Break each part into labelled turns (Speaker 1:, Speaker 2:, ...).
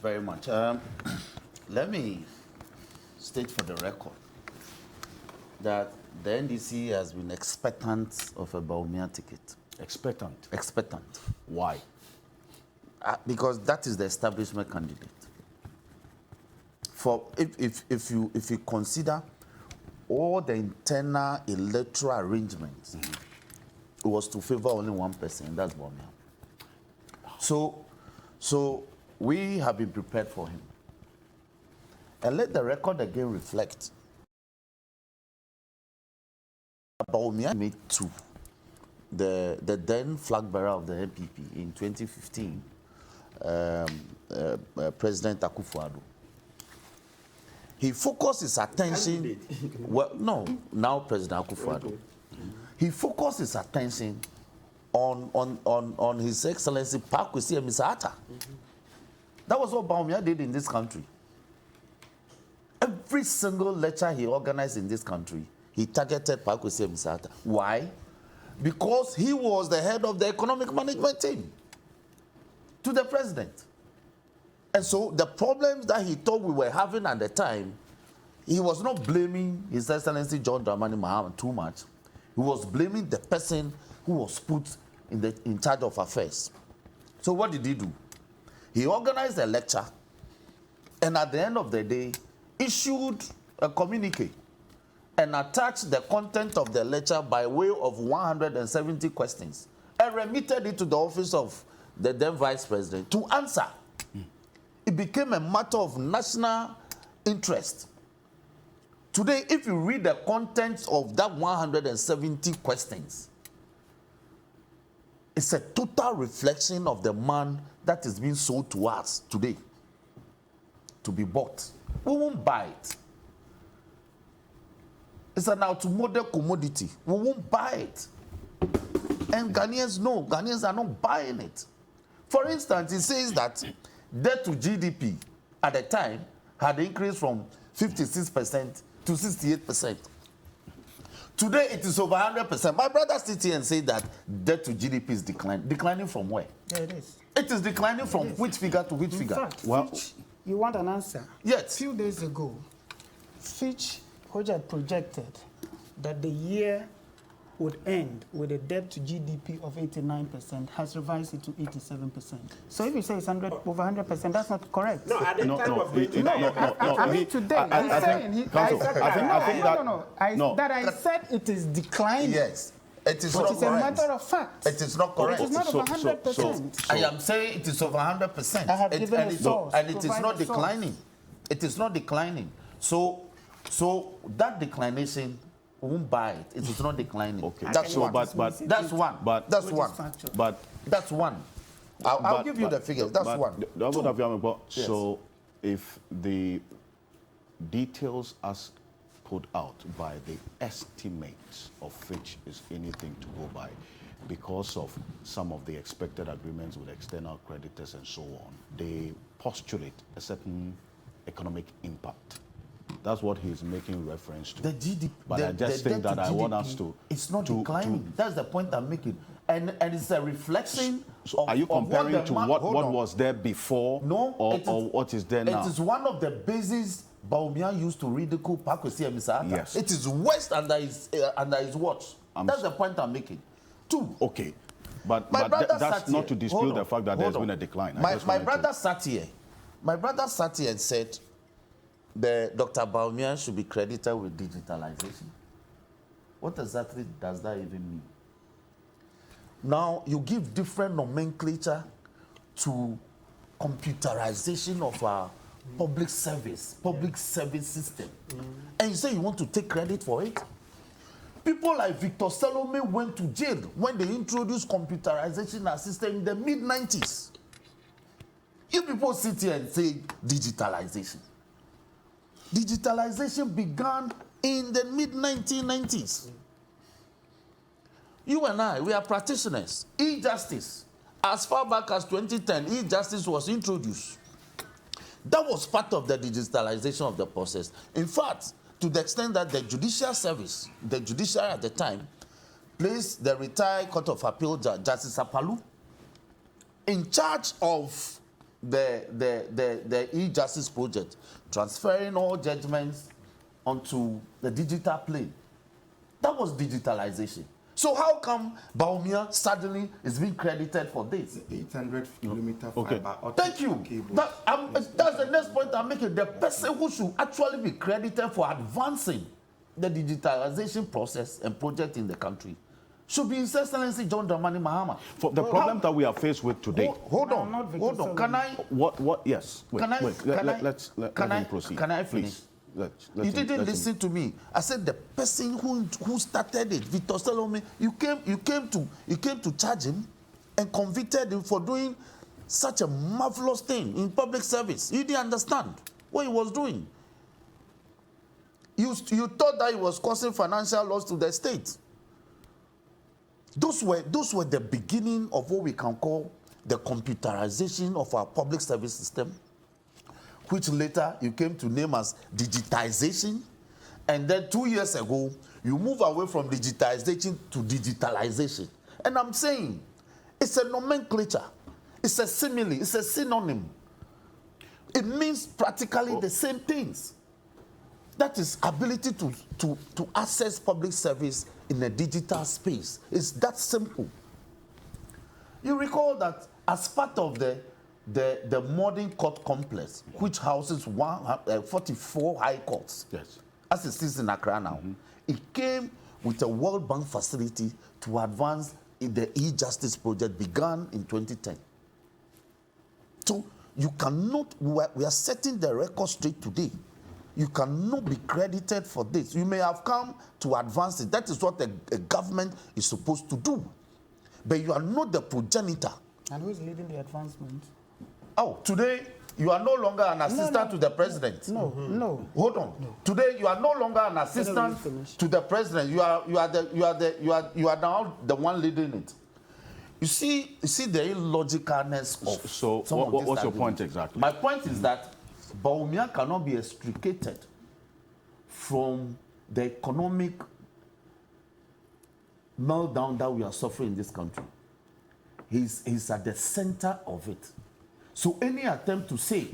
Speaker 1: very much. Let me state for the record that the NDC has been expectant of a Bawumia ticket.
Speaker 2: Expectant?
Speaker 1: Expectant.
Speaker 2: Why?
Speaker 1: Because that is the establishment candidate. For if you consider all the internal electoral arrangements, it was to favor only one person, that's Bawumia. So we have been prepared for him. And let the record again reflect. Bawumia made two. The then flag bearer of the NPP in 2015, President Akufo-Addo. He focused his attention. Well, no, now President Akufo-Addo. He focused his attention on His Excellency Pakwesi Emisata. That was what Bawumia did in this country. Every single lecture he organized in this country, he targeted Pakwesi Emisata. Why? Because he was the head of the economic management team to the president. And so the problems that he thought we were having at the time, he was not blaming His Excellency John Dramani Mahama too much. He was blaming the person who was put in charge of affairs. So what did he do? He organized a lecture and at the end of the day issued a communique and attached the content of the lecture by way of 170 questions and remitted it to the office of the then vice president to answer. It became a matter of national interest. Today, if you read the contents of that 170 questions, it's a total reflection of the man that is being sold to us today to be bought. We won't buy it. It's an automodel commodity. We won't buy it. And Ghanaians know, Ghanaians are not buying it. For instance, it says that debt to GDP at the time had increased from 56% to 68%. Today, it is over 100%. My brother sits here and says that debt to GDP is declining. Declining from where?
Speaker 3: Yeah, it is.
Speaker 1: It is declining from which figure to which figure?
Speaker 3: Fact,
Speaker 1: Well,
Speaker 3: Fitch, you want an answer?
Speaker 1: Yes.
Speaker 3: A few days ago, Fitch projected that the year would end with a debt to GDP of 89%, has revised it to 87%. So if you say it's over 100%, that's not correct.
Speaker 4: No, at the time of the
Speaker 3: I mean today, he's saying, I said it is declining.
Speaker 1: Yes. It is
Speaker 3: But
Speaker 1: not
Speaker 3: it's a
Speaker 1: correct.
Speaker 3: matter of fact.
Speaker 1: It is not correct.
Speaker 3: It is not over 100%.
Speaker 1: I am saying it is over 100%.
Speaker 3: I have given a source.
Speaker 1: And it is
Speaker 3: Provide
Speaker 1: not
Speaker 3: a source.
Speaker 1: declining. It is not declining. So that declination, we won't buy it. It is not declining.
Speaker 2: Okay.
Speaker 1: That's
Speaker 2: So,
Speaker 1: one.
Speaker 2: but
Speaker 1: That's one.
Speaker 2: but
Speaker 1: That's
Speaker 3: Which
Speaker 1: one.
Speaker 3: is factual.
Speaker 2: but
Speaker 1: That's one. I'll give you the figures. That's
Speaker 2: but
Speaker 1: one.
Speaker 2: Dr. Dafeamekpor,
Speaker 1: Yes.
Speaker 2: so if the details as put out by the estimates of Fitch is anything to go by, because of some of the expected agreements with external creditors and so on, they postulate a certain economic impact. That's what he's making reference to.
Speaker 1: The GDP,
Speaker 2: But I just think that I want us to...
Speaker 1: It's not declining. That's the point I'm making. And it's a reflection
Speaker 2: So
Speaker 1: of,
Speaker 2: are you
Speaker 1: of what
Speaker 2: comparing
Speaker 1: the
Speaker 2: to
Speaker 1: man-
Speaker 2: what
Speaker 1: hold on.
Speaker 2: was there before,
Speaker 1: No,
Speaker 2: or what is there now?
Speaker 1: It is one of the bases Bawumia used to ridicule Pakwesi Emisata.
Speaker 2: Yes.
Speaker 1: It is worst under his watch. That's the point I'm making. Two.
Speaker 2: Okay, but
Speaker 1: My brother
Speaker 2: that's
Speaker 1: sat
Speaker 2: not
Speaker 1: here.
Speaker 2: to dispute
Speaker 1: Hold
Speaker 2: the
Speaker 1: on,
Speaker 2: fact that
Speaker 1: hold
Speaker 2: there's
Speaker 1: on.
Speaker 2: been a decline.
Speaker 1: My brother sat here. My brother sat here and said the Dr. Bawumia should be credited with digitalization. What exactly does that even mean? Now, you give different nomenclature to computerization of our public service system. And you say you want to take credit for it? People like Victor Salome went to jail when they introduced computerization as system in the mid-90s. You people sit here and say digitalization. Digitalization began in the mid-1990s. You and I, we are practitioners. E-justice, as far back as 2010, e-justice was introduced. That was part of the digitalization of the process. In fact, to the extent that the judicial service, the judiciary at the time, placed the retired Court of Appeal Justice Apalu in charge of the e-justice project, transferring all judgments onto the digital plane. That was digitalization. So how come Bawumia suddenly is being credited for this?
Speaker 4: 800-kilometer
Speaker 2: Okay.
Speaker 4: fiber optic
Speaker 1: Thank you.
Speaker 4: cable.
Speaker 1: That's the next point I'm making. The person who should actually be credited for advancing the digitalization process and project in the country should be His Excellency John Dramani Mahama.
Speaker 2: For the problem that we are faced with today.
Speaker 1: Hold
Speaker 3: No, not
Speaker 1: on,
Speaker 3: Victor
Speaker 1: hold on. Can I?
Speaker 2: What? Yes. Wait,
Speaker 1: Can I?
Speaker 2: wait.
Speaker 1: Can I?
Speaker 2: Let him proceed.
Speaker 1: Can I finish?
Speaker 2: Please. Let
Speaker 1: You
Speaker 2: him-
Speaker 1: didn't
Speaker 2: let him-
Speaker 1: listen to me. I said the person who started it, Victor Salome, you came to charge him and convicted him for doing such a marvelous thing in public service. You didn't understand what he was doing. You thought that he was causing financial loss to the state. Those were the beginning of what we can call the computerization of our public service system, which later you came to name as digitization. And then 2 years ago, you move away from digitization to digitalization. And I'm saying it's a nomenclature, it's a simile, it's a synonym. It means practically the same things. That is ability to access public service in a digital space. It's that simple. You recall that as part of the modern court complex, which houses 44 high courts,
Speaker 2: Yes.
Speaker 1: as it is in Accra now, it came with a World Bank facility to advance in the e-justice project began in 2010. So you cannot, we are setting the record straight today. You cannot be credited for this. You may have come to advance it. That is what a government is supposed to do. But you are not the progenitor.
Speaker 3: And who is leading the advancement?
Speaker 1: Oh, today you are no longer an assistant to the president.
Speaker 3: No.
Speaker 1: Hold on. No. Today you are no longer an assistant to the president. You are now the one leading it. You see the illogicalness of
Speaker 2: So
Speaker 1: some of
Speaker 2: what's
Speaker 1: this
Speaker 2: your point
Speaker 1: argument.
Speaker 2: exactly?
Speaker 1: My point is that Bawumia cannot be extricated from the economic meltdown that we are suffering in this country. He's at the center of it. So any attempt to say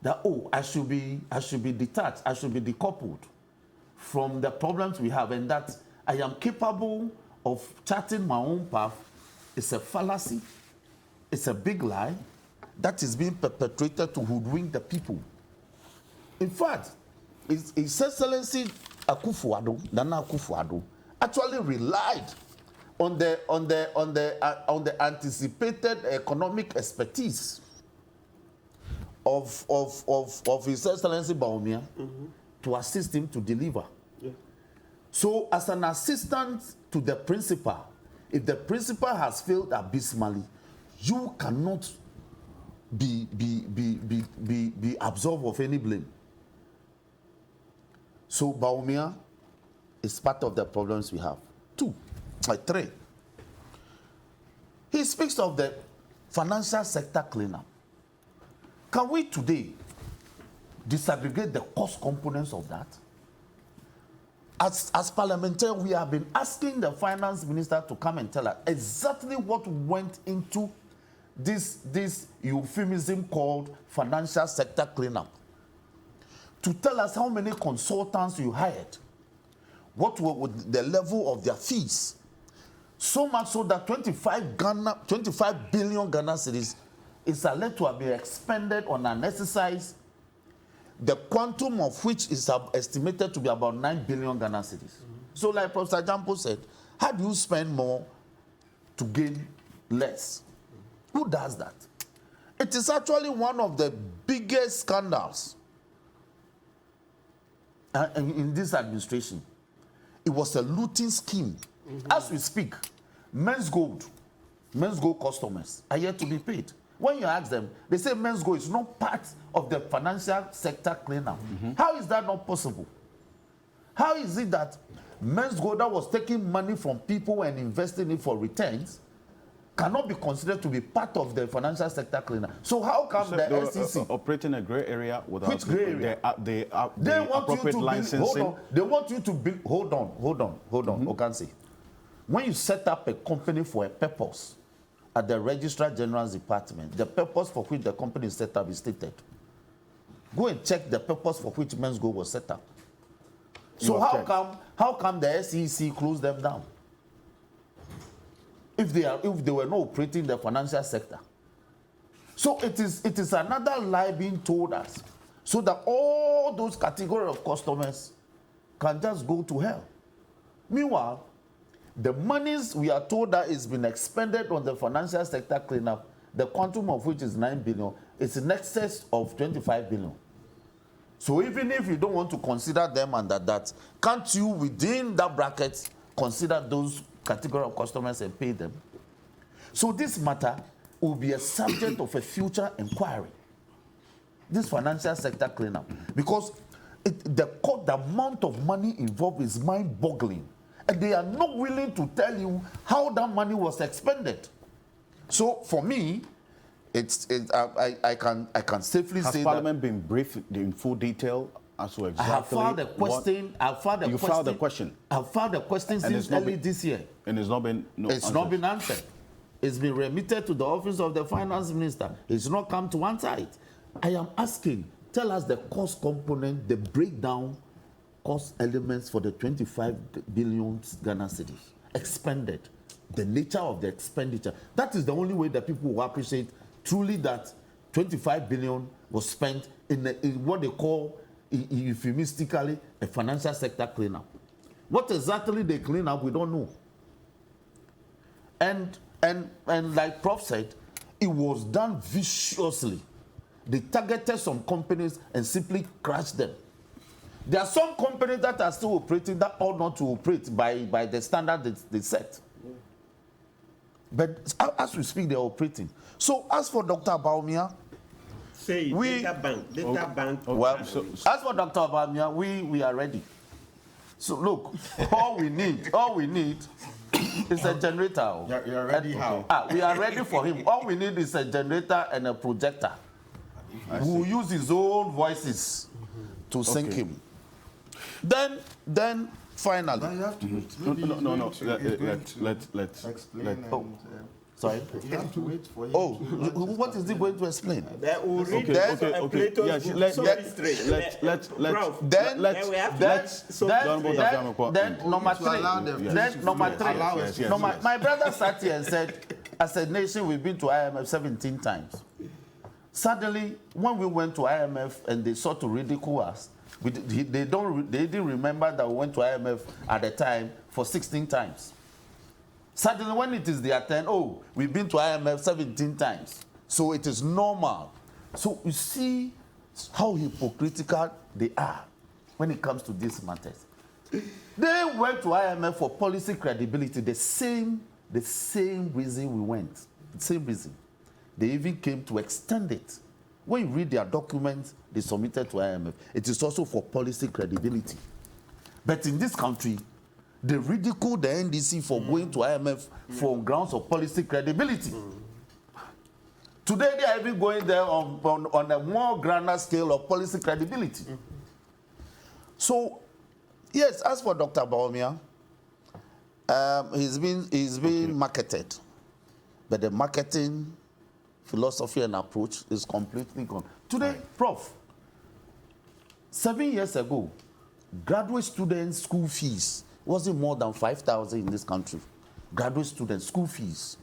Speaker 1: that, oh, I should be detached, I should be decoupled from the problems we have, and that I am capable of charting my own path, is a fallacy. It's a big lie that is being perpetrated to hoodwink the people. In fact, His Excellency Nana Akufo-Addo, actually relied on the anticipated economic expertise of His Excellency Bawumia to assist him to deliver.
Speaker 4: Yeah.
Speaker 1: So, as an assistant to the principal, if the principal has failed abysmally, you cannot be absolved of any blame. So Bawumia is part of the problems we have. 3. He speaks of the financial sector cleanup. Can we today disaggregate the cost components of that? As parliamentarians, we have been asking the finance minister to come and tell us exactly what went into this euphemism called financial sector cleanup. To tell us how many consultants you hired, what were the level of their fees. So much so that 25 billion Ghana cedis is alleged to have been expended on an exercise, the quantum of which is estimated to be about 9 billion Ghana cedis. So like Professor Jampo said, how do you spend more to gain less? Who does that? It is actually one of the biggest scandals in this administration. It was a looting scheme. As we speak, men's gold customers are yet to be paid. When you ask them, they say men's gold is not part of the financial sector cleanup. How is that not possible? How is it that men's gold that was taking money from people and investing it for returns cannot be considered to be part of the financial sector cleanup? So how come
Speaker 2: So
Speaker 1: the
Speaker 2: they were,
Speaker 1: SEC
Speaker 2: operating a gray area without
Speaker 1: Which gray area?
Speaker 2: the
Speaker 1: they want you
Speaker 2: appropriate
Speaker 1: to
Speaker 2: licensing?
Speaker 1: They want you to build. Hold on, Okansi. When you set up a company for a purpose, at the Registrar General's Department, the purpose for which the company is set up is stated. Go and check the purpose for which Men's Go was set up. So how come the SEC closed them down? If they were not operating in the financial sector. So it is another lie being told us, so that all those categories of customers can just go to hell. Meanwhile, the monies we are told that is been expended on the financial sector cleanup, the quantum of which is 9 billion, is in excess of 25 billion. So even if you don't want to consider them under that, can't you within that bracket consider those category of customers and pay them? So this matter will be a subject of a future inquiry, this financial sector cleanup, because the amount of money involved is mind-boggling, and they are not willing to tell you how that money was expended. So for me, I can safely say that.
Speaker 2: Has Parliament been briefed in full detail as to exactly?
Speaker 1: I have filed a question.
Speaker 2: You filed a question.
Speaker 1: I've filed a question since early this year.
Speaker 2: And it's not been
Speaker 1: not been answered. It's been remitted to the office of the finance minister. It's not come to answer it. I am asking, tell us the cost component, the breakdown cost elements for the 25 billion Ghana cedis expended, the nature of the expenditure. That is the only way that people will appreciate truly that 25 billion was spent in what they call euphemistically a financial sector cleanup. What exactly they clean up, we don't know. And like Prof said, it was done viciously. They targeted some companies and simply crushed them. There are some companies that are still operating that ought not to operate by the standard they set. But as we speak, they're operating. So as for Dr. Bawumia,
Speaker 4: data bank.
Speaker 1: Well, as for Dr. Bawumia, we are ready. So look, all we need is a generator.
Speaker 4: You're ready how?
Speaker 1: We are ready for him. All we need is a generator and a projector. Who will use his own voices to sync him. Then finally.
Speaker 4: But you have to wait.
Speaker 2: No. Let's
Speaker 4: explain.
Speaker 1: Sorry?
Speaker 4: You have to wait for him.
Speaker 1: What is he going to explain?
Speaker 4: That will read
Speaker 2: Okay.
Speaker 4: Let's
Speaker 1: number three. My brother sat here and said, as a nation, we've been to IMF 17 times. Suddenly, when we went to IMF and they sought to ridicule us, they didn't remember that we went to IMF at the time for 16 times. Suddenly, when it is their turn, we've been to IMF 17 times. So it is normal. So you see how hypocritical they are when it comes to these matters. They went to IMF for policy credibility, the same reason we went, the same reason. They even came to extend it. When you read their documents they submitted to IMF, it is also for policy credibility. But in this country, they ridicule the NDC for going to IMF for grounds of policy credibility. Today, they are even going there on a more grander scale of policy credibility. So, yes, as for Dr. Bawumia, he's been marketed, but the marketing philosophy and approach is completely gone. Today, Prof, 7 years ago, graduate students' school fees wasn't more than 5,000 in this country. Graduate students' school fees.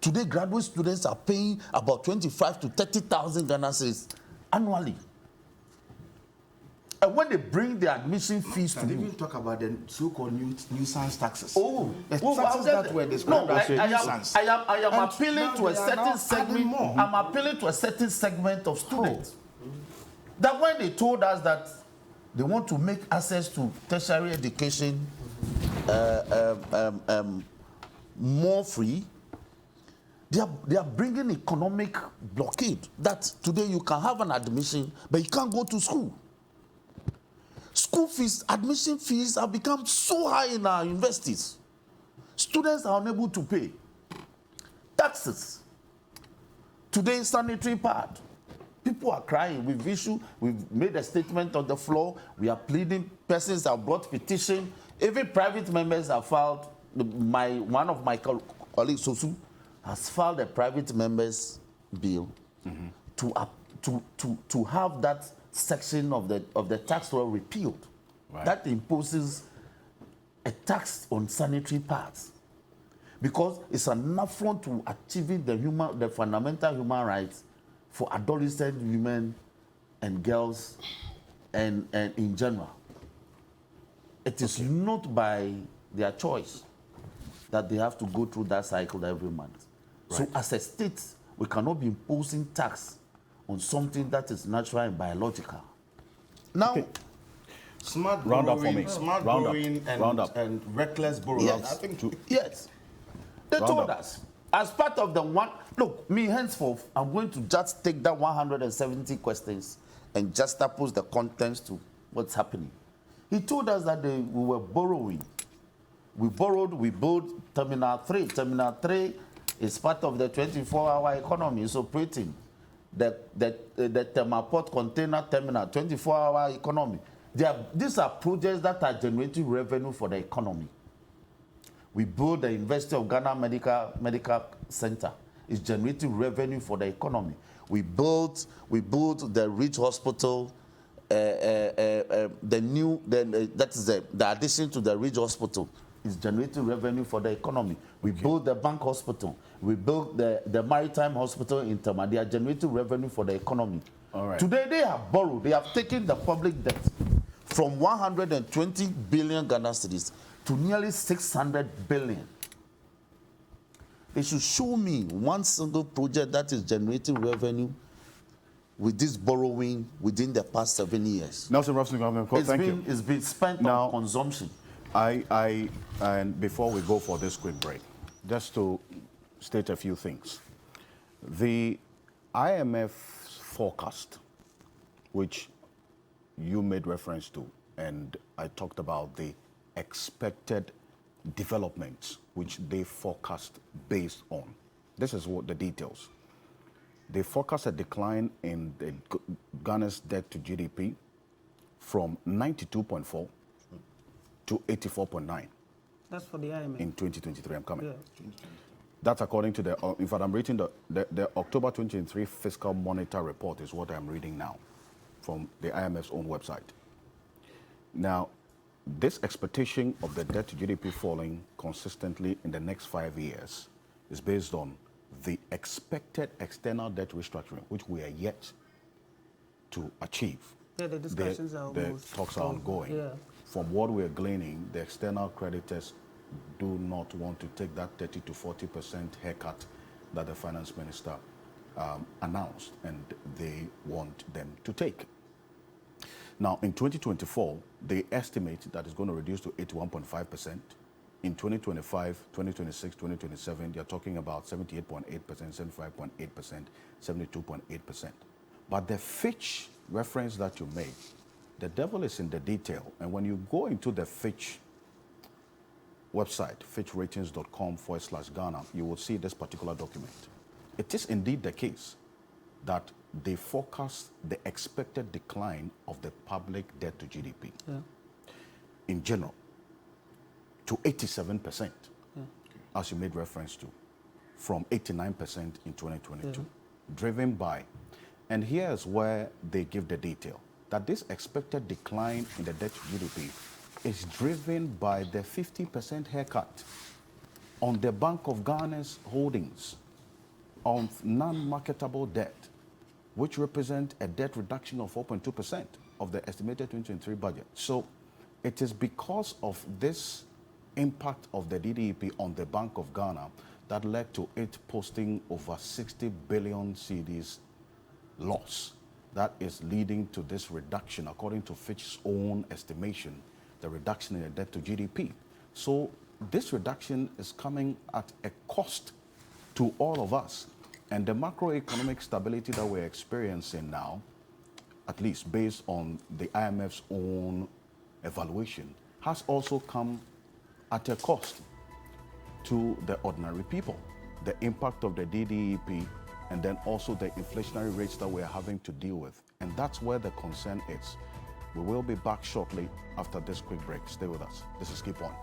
Speaker 1: Today, graduate students are paying about 25 to 30,000 Ghana cedis annually. And when they bring the admission fees to you,
Speaker 4: even talk about the so-called nuisance taxes.
Speaker 1: The
Speaker 4: taxes that were described as nuisance.
Speaker 1: I am appealing to a certain segment. I'm appealing to a certain segment of students. That when they told us that they want to make access to tertiary education more free, they are bringing economic blockade. That today you can have an admission, but you can't go to school. School fees, admission fees have become so high in our universities. Students are unable to pay. Taxes. Today, sanitary pad. People are crying. We've made a statement on the floor. We are pleading. Persons have brought petition. Even private members have filed. One of my colleagues, Sosu, has filed a private members bill to have that section of the tax law repealed.
Speaker 2: Right.
Speaker 1: That imposes a tax on sanitary pads, because it's an affront to achieving the fundamental human rights for adolescent women and girls and in general. It is not by their choice that they have to go through that cycle every month.
Speaker 2: Right.
Speaker 1: So as a state, we cannot be imposing tax on something that is natural and biological. Now,
Speaker 2: Okay.
Speaker 4: Smart
Speaker 2: Round up for
Speaker 4: borrowing,
Speaker 2: me.
Speaker 4: smart
Speaker 2: Round up.
Speaker 4: borrowing
Speaker 2: Round up.
Speaker 4: and reckless borrowing.
Speaker 1: yes,
Speaker 4: I think
Speaker 1: yes, they
Speaker 2: Round
Speaker 1: told
Speaker 2: up.
Speaker 1: us as part of the one. Look, me henceforth, I'm going to just take that 170 questions and just juxtapose the contents to what's happening. He told us that we were borrowing. We built Terminal 3. Terminal 3 is part of the 24-hour economy. It's operating. The Port Container Terminal, 24-hour economy. These are projects that are generating revenue for the economy. We built the University of Ghana Medical Center. It's generating revenue for the economy. We built the Ridge Hospital. The addition to the Ridge Hospital is generating revenue for the economy. We built the Bank Hospital. We built the Maritime Hospital in Tema. They are generating revenue for the economy.
Speaker 2: All right.
Speaker 1: Today they have borrowed. They have taken the public debt from 120 billion Ghana cedis to nearly 600 billion. They should show me one single project that is generating revenue with this borrowing within the past 7 years.
Speaker 2: Nelson Robson, thank you.
Speaker 1: It's been spent
Speaker 2: Now-
Speaker 1: on consumption.
Speaker 2: And before we go for this quick break, just to state a few things. The IMF's forecast, which you made reference to, and I talked about the expected developments which they forecast based on. This is what the details. They forecast a decline in the Ghana's debt to GDP from 92.4 to 84.9
Speaker 3: That's for the IMF.
Speaker 2: in 2023. I'm coming.
Speaker 3: Yeah.
Speaker 2: That's according to the, in fact, I'm reading the October 2023 Fiscal Monitor Report is what I'm reading now from the IMF's own website. Now, this expectation of the debt to GDP falling consistently in the next 5 years is based on the expected external debt restructuring, which we are yet to achieve.
Speaker 3: Yeah, the discussions are
Speaker 2: The
Speaker 3: almost
Speaker 2: talks are ongoing.
Speaker 3: Yeah.
Speaker 2: From what we're gleaning, the external creditors do not want to take that 30 to 40% haircut that the finance minister announced, and they want them to take. Now, in 2024, they estimate that it's going to reduce to 81.5%. In 2025, 2026, 2027, they're talking about 78.8%, 75.8%, 72.8%. But the Fitch reference that you made, the devil is in the detail. And when you go into the Fitch website, fitchratings.com/Ghana, you will see this particular document. It is indeed the case that they forecast the expected decline of the public debt to GDP in general to 87%, as you made reference to, from 89% in 2022, driven by, and here's where they give the detail, that this expected decline in the debt to GDP is driven by the 50% haircut on the Bank of Ghana's holdings on non-marketable debt, which represent a debt reduction of 4.2% of the estimated 2023 budget. So it is because of this impact of the DDEP on the Bank of Ghana that led to it posting over 60 billion cedis loss. That is leading to this reduction, according to Fitch's own estimation, the reduction in the debt to GDP. So this reduction is coming at a cost to all of us. And the macroeconomic stability that we're experiencing now, at least based on the IMF's own evaluation, has also come at a cost to the ordinary people. The impact of the DDEP, and then also the inflationary rates that we're having to deal with. And that's where the concern is. We will be back shortly after this quick break. Stay with us. This is Key Point.